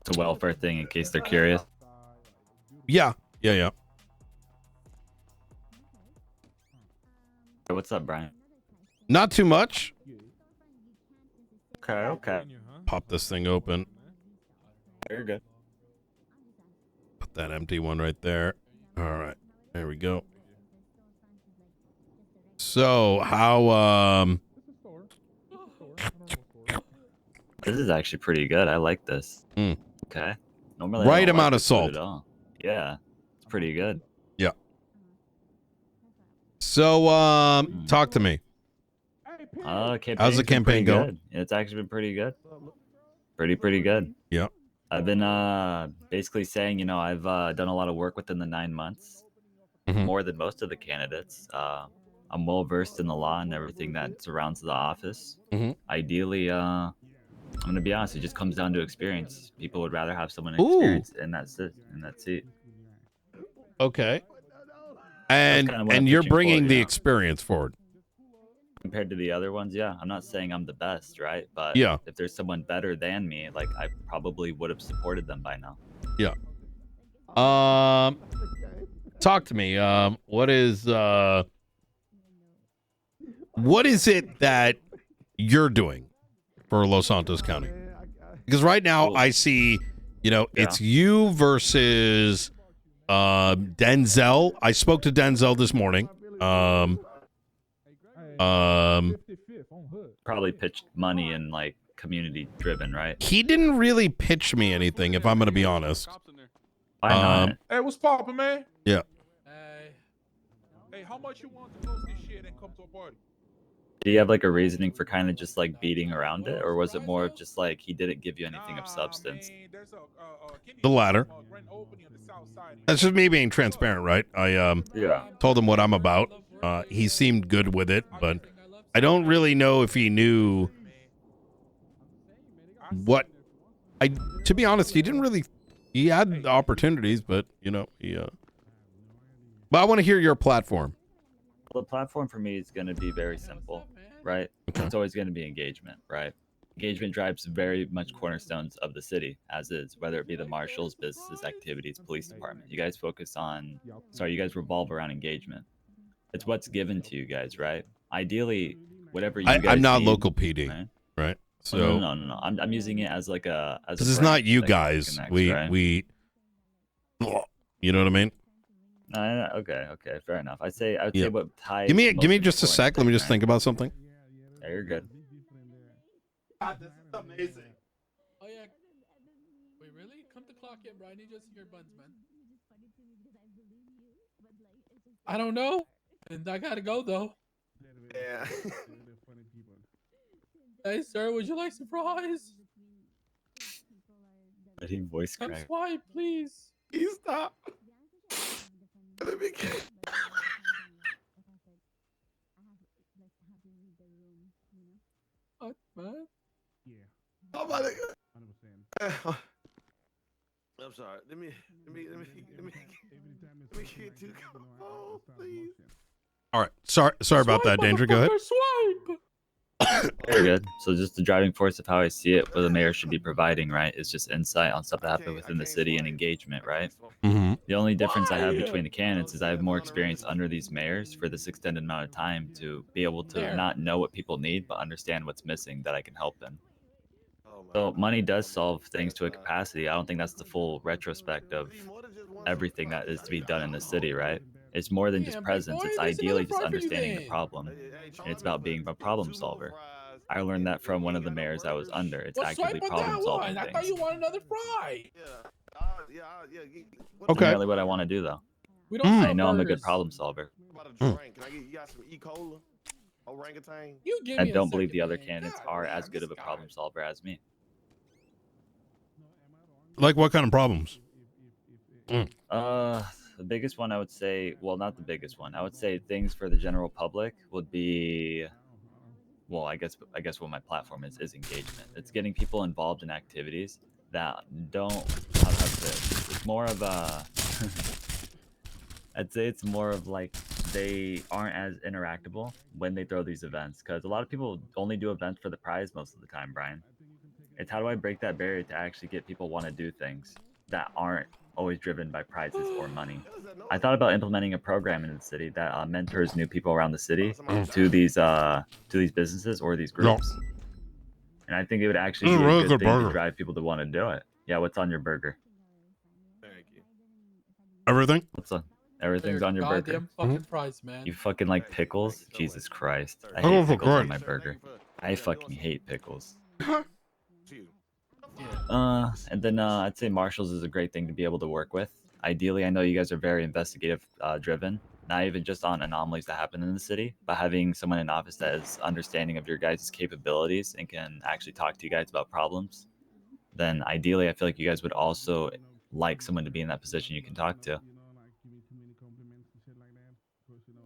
It's a welfare thing in case they're curious. Yeah. Yeah. What's up, Brian? Not too much. Okay. Pop this thing open. Very good. Put that empty one right there. All right. There we go. So, how, This is actually pretty good. I like this. Okay. Normally, right I don't amount like of this food salt. at all. Yeah, it's pretty good. Yeah. So, talk to me. How's the campaign going? Good. It's actually been pretty good. Pretty good. Yeah. I've been basically saying, you know, I've done a lot of work within the 9 months, more than most of the candidates. I'm well versed in the law and everything that surrounds the office. Ideally, I'm gonna be honest, it just comes down to experience. People would rather have someone experienced in that seat. Okay. And what I'm you're pushing bringing forward, the you know? experience forward. Compared to the other ones, yeah. I'm not saying I'm the best, right? But Yeah. if there's someone better than me, like I probably would have supported them by now. Yeah. Talk to me. What is it that you're doing for Los Santos County? Because right now I see, you know, it's you versus Denzel. I spoke to Denzel this morning. Probably pitched money and like community driven, right? He didn't really pitch me anything, if I'm going to be honest. Why not? Hey, what's poppin', man? Yeah. Hey, how much you want to close this shit and come to a party? Do you have like a reasoning for kind of just like beating around it, or was it more of just like he didn't give you anything of substance? The latter. That's just me being transparent, right? I told him what I'm about. He seemed good with it, but I don't really know if he knew what to be honest, he didn't really. He had opportunities, but you know, but I want to hear your platform. Well, the platform for me is going to be very simple, right? It's always going to be engagement, right? Engagement drives very much cornerstones of the city, as is, whether it be the marshals, businesses, activities, police department. You guys you guys revolve around engagement. It's what's given to you guys, right? Ideally, whatever you guys I'm not need, local PD, right? So no. I'm using it as like this is not you guys. Connects, we, you know what I mean? Okay, fair enough. I would say what ties. Give me just a sec. Let me just think about something. Yeah, you're good. God, this is amazing. Oh yeah. Wait, really? Come to clock in, bro. I need you to see your buns, man. I don't know. And I gotta go though. Yeah. Hey, sir, would you like some fries? I think voice Come crack. swipe, please. You stop. Let me get. What, man? Oh my God. I'm sorry. Let me get to go. Oh, please. All right. Sorry about that, Danger. Go ahead. Swipe. Very good. So just the driving force of how I see it, what the mayor should be providing, right, is just insight on stuff that happened within the city and engagement, right? The only difference I have between the candidates is I have more experience under these mayors for this extended amount of time to be able to not know what people need, but understand what's missing that I can help in. So money does solve things to a capacity. I don't think that's the full retrospect of everything that is to be done in the city, right? It's more than just presence. It's ideally just understanding the problem. And it's about being a problem solver. I learned that from one of the mayors I was under. It's actively problem solving I thought you wanted another fry. Okay. Really what I want to do though. We don't I know I'm a good problem solver. Can I get you got some E. Cola? Orangutan? I don't believe the other candidates are as good of a problem solver as me. Like what kind of problems? The biggest one I would say, well, not the biggest one. I would say things for the general public would be, well, I guess what my platform is engagement. It's getting people involved in activities that don't have this. It's more of a I'd say it's more of like they aren't as interactable when they throw these events, because a lot of people only do events for the prize most of the time, Brian. It's how do I break that barrier to actually get people want to do things that aren't always driven by prizes or money. I thought about implementing a program in the city that mentors new people around the city to these businesses or these No. groups. And I think it would actually This is be a a really good good thing burger. to drive people to want to do it. Yeah, what's on your burger? Thank you. Everything? What's on? Everything's on your burger. Goddamn fucking fries, man. You fucking like pickles? Jesus Christ. I Pickles hate are pickles on great. my burger. I fucking hate pickles. Phew. And then I'd say Marshalls is a great thing to be able to work with. Ideally, I know you guys are very investigative driven, not even just on anomalies that happen in the city, but having someone in office that is understanding of your guys' capabilities and can actually talk to you guys about problems. Then ideally, I feel like you guys would also like someone to be in that position you can talk to.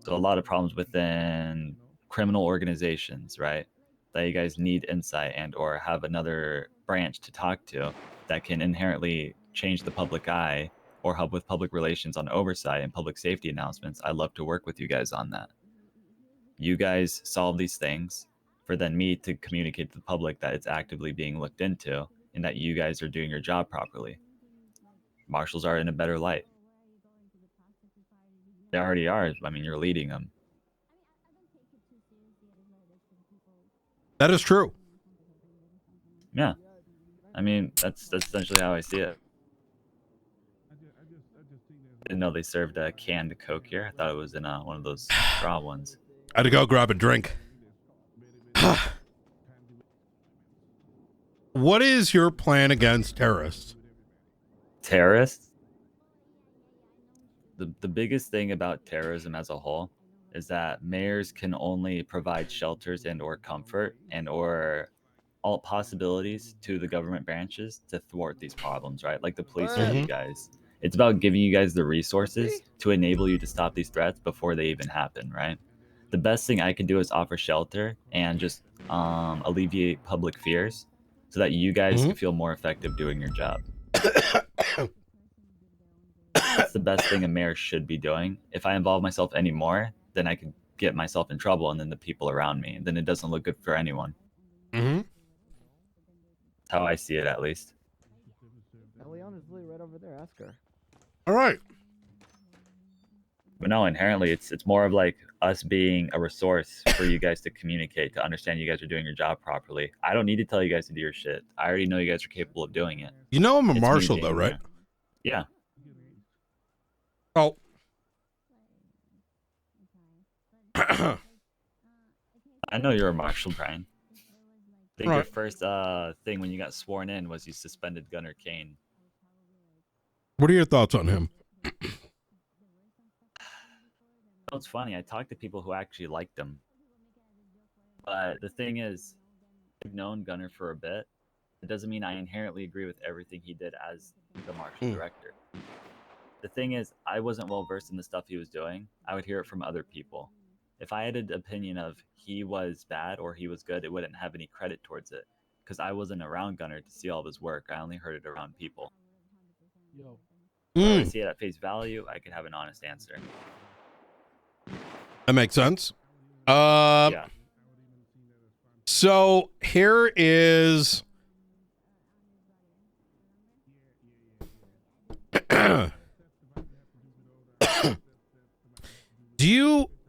So a lot of problems within criminal organizations, right? That you guys need insight and or have another branch to talk to that can inherently change the public eye or help with public relations on oversight and public safety announcements. I love to work with you guys on that. You guys solve these things for then me to communicate to the public that it's actively being looked into and that you guys are doing your job properly. Marshals are in a better light. They already are. I mean, you're leading them. That is true. Yeah. I mean, that's essentially how I see it. Didn't know they served a canned Coke here. I thought it was in one of those straw ones. I had to go grab a drink. What is your plan against terrorists? Terrorists? The biggest thing about terrorism as a whole is that mayors can only provide shelters and or comfort and or all possibilities to the government branches to thwart these problems, right? Like the police are you guys. It's about giving you guys the resources to enable you to stop these threats before they even happen, right? The best thing I can do is offer shelter and just alleviate public fears so that you guys can feel more effective doing your job. That's the best thing a mayor should be doing. If I involve myself anymore, then I could get myself in trouble and then the people around me. Then it doesn't look good for anyone. That's how I see it, at least. Eliana's literally right over there. Ask her. All right. But no, inherently, it's more of like us being a resource for you guys to communicate, to understand you guys are doing your job properly. I don't need to tell you guys to do your shit. I already know you guys are capable of doing it. You know I'm a It's marshal, me though, being right? there. Yeah. Oh. I know you're a marshal, Brian. I think your Right. first thing when you got sworn in was you suspended Gunner Kane. What are your thoughts on him? It's funny. I talked to people who actually liked him. But the thing is, I've known Gunner for a bit. It doesn't mean I inherently agree with everything he did as the marshal director. The thing is, I wasn't well versed in the stuff he was doing. I would hear it from other people. If I had an opinion of he was bad or he was good, it wouldn't have any credit towards it. Because I wasn't around Gunner to see all of his work. I only heard it around people. Yo. If I were to see it at face value, I could have an honest answer. That makes sense. Yeah. So here is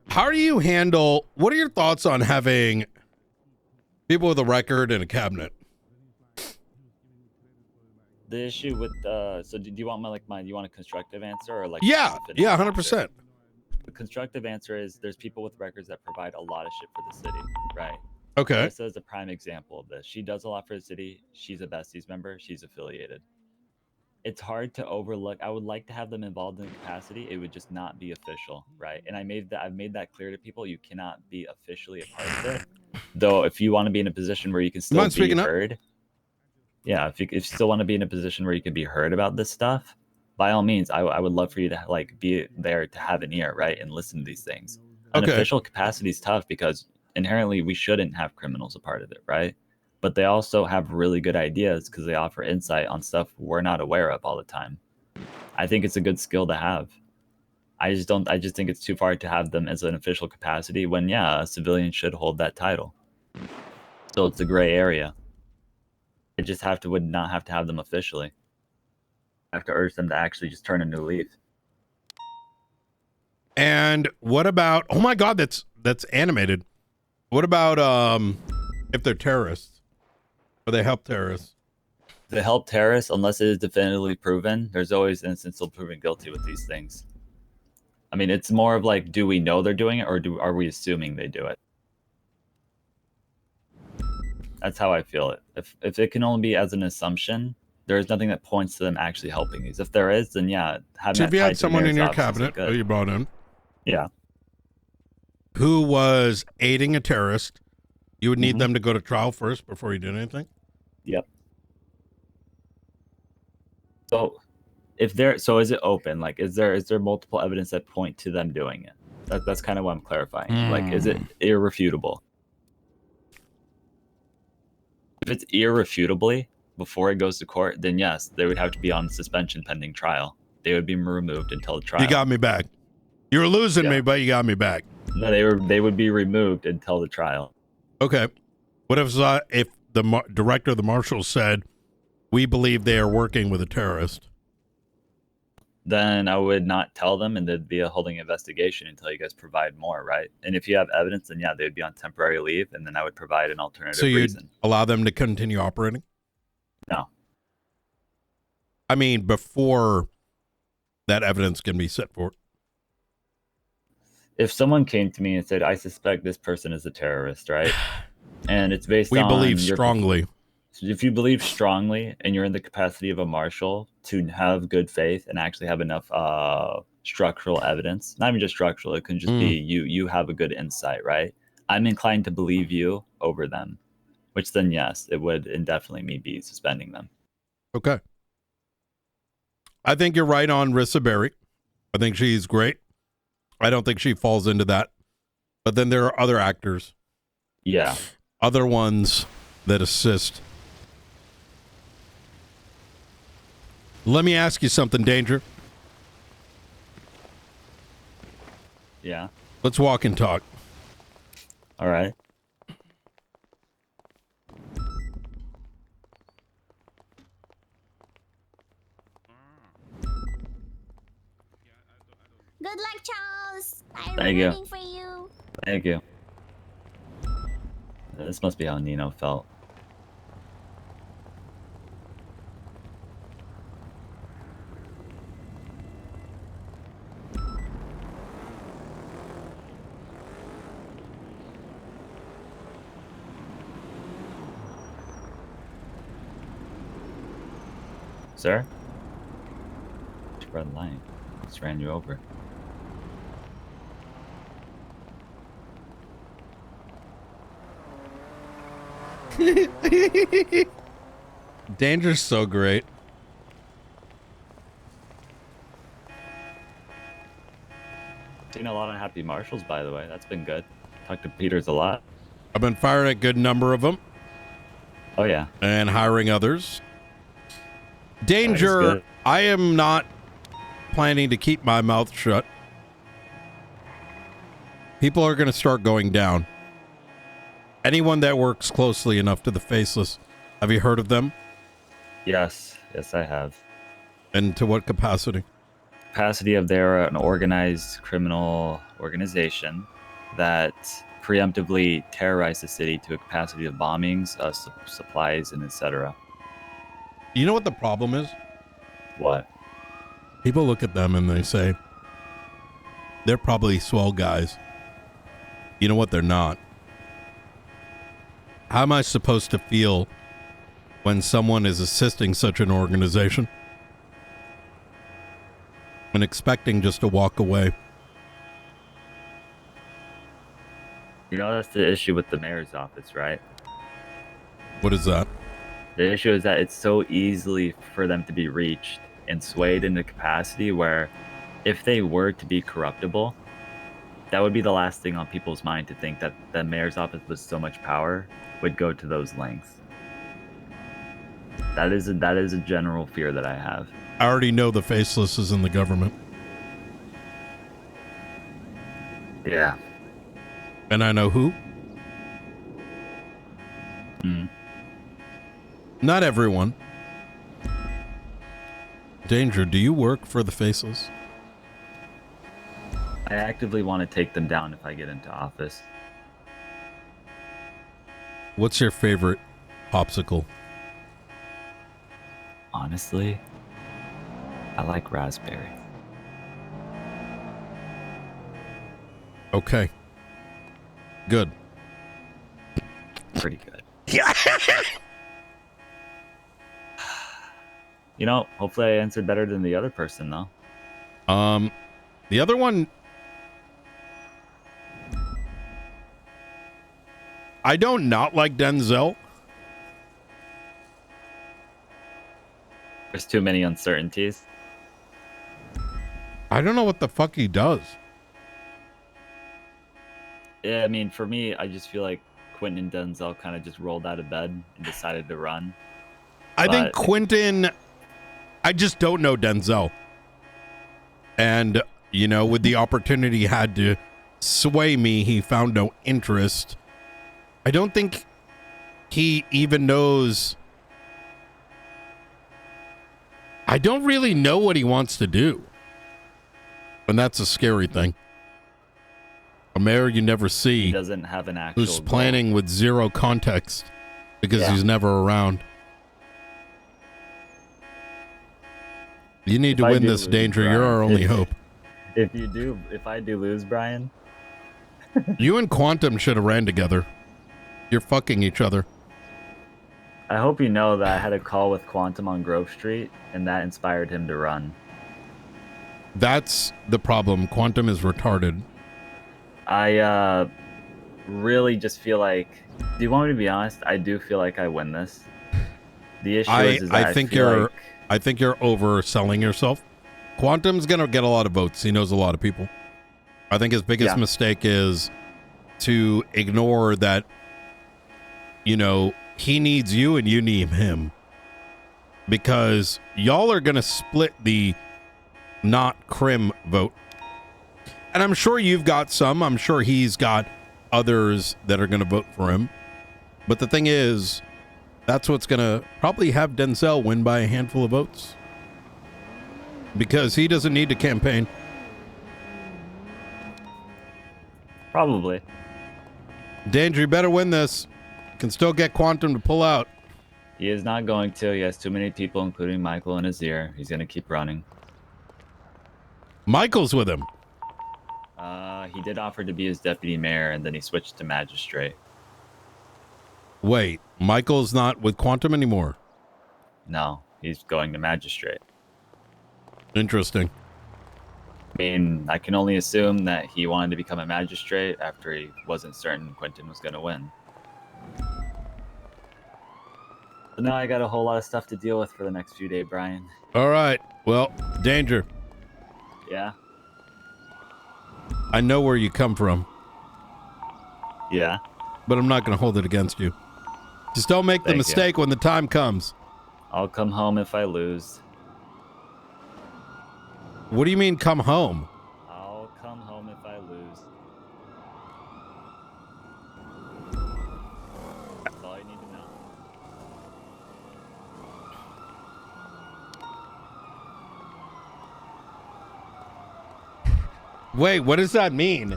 how do you handle, what are your thoughts on having people with a record in a cabinet? The issue with so do you want do you want a constructive answer or like Yeah, a definitive answer? 100%. The constructive answer is there's people with records that provide a lot of shit for the city, right? Okay. Marissa is a prime example of this. She does a lot for the city. She's a Besties member. She's affiliated. It's hard to overlook. I would like to have them involved in the capacity. It would just not be official, right? And I've made that clear to people. You cannot be officially a part of it. Though, if you want to be in a position where you can still be heard, yeah, if you still want to be in a position where you can be heard about this stuff, by all means, I would love for you to like be there to have an ear, right, and listen to these things. An official capacity is tough because inherently we shouldn't have criminals a part of it, right? But they also have really good ideas because they offer insight on stuff we're not aware of all the time. I think it's a good skill to have. I just think it's too far to have them as an official capacity when, yeah, a civilian should hold that title. So it's a gray area. I just would not have to have them officially. I have to urge them to actually just turn a new leaf. And what about, oh my God, that's animated. What about if they're terrorists or they help terrorists? To help terrorists, unless it is definitively proven, there's always instances of proven guilty with these things. I mean, it's more of like, do we know they're doing it, or are we assuming they do it? That's how I feel it. If it can only be as an assumption, there is nothing that points to them actually helping these. If there is, then yeah, so if you had someone in your cabinet who you brought in, yeah, who was aiding a terrorist, you would need them to go to trial first before you did anything? Yep. So is it open? Like, is there multiple evidence that point to them doing it? That's kind of what I'm clarifying. Like, is it irrefutable? If it's irrefutably before it goes to court, then yes, they would have to be on suspension pending trial. They would be removed until the trial. You got me back. You were losing me, but you got me back. No, they would be removed until the trial. Okay. What if the director of the marshal said, we believe they are working with a terrorist? Then I would not tell them, and there'd be a holding investigation until you guys provide more, right? And if you have evidence, then yeah, they would be on temporary leave, and then I would provide an alternative reason. So you'd allow them to continue operating? No. I mean, before that evidence can be set forth. If someone came to me and said, I suspect this person is a terrorist, right? And it's based on... We believe strongly. If you believe strongly and you're in the capacity of a marshal to have good faith and actually have enough structural evidence, not even just structural, it can just be you have a good insight, right? I'm inclined to believe you over them, which then, yes, it would indefinitely me be suspending them. Okay. I think you're right on Rissa Berry. I think she's great. I don't think she falls into that. But then there are other actors. Yeah. Other ones that assist. Let me ask you something, Danger. Yeah. Let's walk and talk. All right. Good luck, Charles. I'm Thank you. rooting for you. Thank you. This must be how Nino felt. Sir? Red light. Just ran you over. Danger's so great. Seen a lot of happy marshals, by the way. That's been good. Talked to Peters a lot. I've been firing a good number of them. Oh, yeah. And hiring others. Danger, I am not planning to keep my mouth shut. People are going to start going down. Anyone that works closely enough to the Faceless, have you heard of them? Yes. Yes, I have. And to what capacity? Capacity of they're an organized criminal organization that preemptively terrorized the city to a capacity of bombings, supplies, and etc. You know what the problem is? What? People look at them and they say, they're probably swell guys. You know what? They're not. How am I supposed to feel when someone is assisting such an organization and expecting just to walk away? You know, that's the issue with the mayor's office, right? What is that? The issue is that it's so easily for them to be reached and swayed into capacity where if they were to be corruptible, that would be the last thing on people's mind to think that the mayor's office with so much power would go to those lengths. That is a general fear that I have. I already know the Faceless is in the government. Yeah. And I know who. Mm. Not everyone. Danger, do you work for the Faceless? I actively want to take them down if I get into office. What's your favorite popsicle? Honestly, I like raspberry. Okay. Good. Pretty good. You know, hopefully I answered better than the other person, though. The other one, I don't not like Denzel. There's too many uncertainties. I don't know what the fuck he does. Yeah, I mean, for me, I just feel like Quentin and Denzel kind of just rolled out of bed and decided to run. I think But- Quentin, I just don't know Denzel. And, you know, with the opportunity he had to sway me, he found no interest. I don't think he even knows. I don't really know what he wants to do. And that's a scary thing. A mayor you never He see doesn't have an actual who's goal. planning with zero context because Yeah. he's never around. You need If to I win do this, lose, Danger. You're our Brian, only hope. If I do lose, Brian, You and Quantum should have ran together. You're fucking each other. I hope you know that I had a call with Quantum on Grove Street, and that inspired him to run. That's the problem. Quantum is retarded. I really just feel like. Do you want me to be honest? I do feel like I win this. The issue is that I think feel you're like, I think you're overselling yourself. Quantum's gonna get a lot of votes. He knows a lot of people. I think his biggest Yeah. mistake is to ignore that, you know, he needs you and you need him. Because y'all are gonna split the not Crim vote. And I'm sure you've got some. I'm sure he's got others that are gonna vote for him. But the thing is, that's what's gonna probably have Denzel win by a handful of votes. Because he doesn't need to campaign. probably. Danger, you better win this. Can still get Quantum to pull out. He is not going to. He has too many people, including Michael, in his ear. He's going to keep running. Michael's with him. He did offer to be his deputy mayor, and then he switched to magistrate. Wait, Michael's not with Quantum anymore. No, he's going to magistrate. Interesting. I mean, I can only assume that he wanted to become a magistrate after he wasn't certain Quentin was going to win. But now I got a whole lot of stuff to deal with for the next few days, Brian. All right. Well, Danger, Yeah? I know where you come from, Yeah. but I'm not going to hold it against you. Just don't make the Thank you. mistake when the time comes. I'll come home if I lose. What do you mean come home? I'll come home if I lose. That's all you need to know. Wait, what does that mean?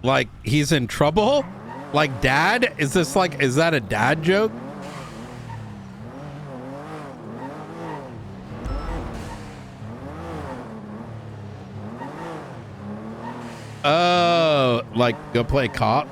Like he's in trouble? Like dad? Is that a dad joke? Oh, like go play cop?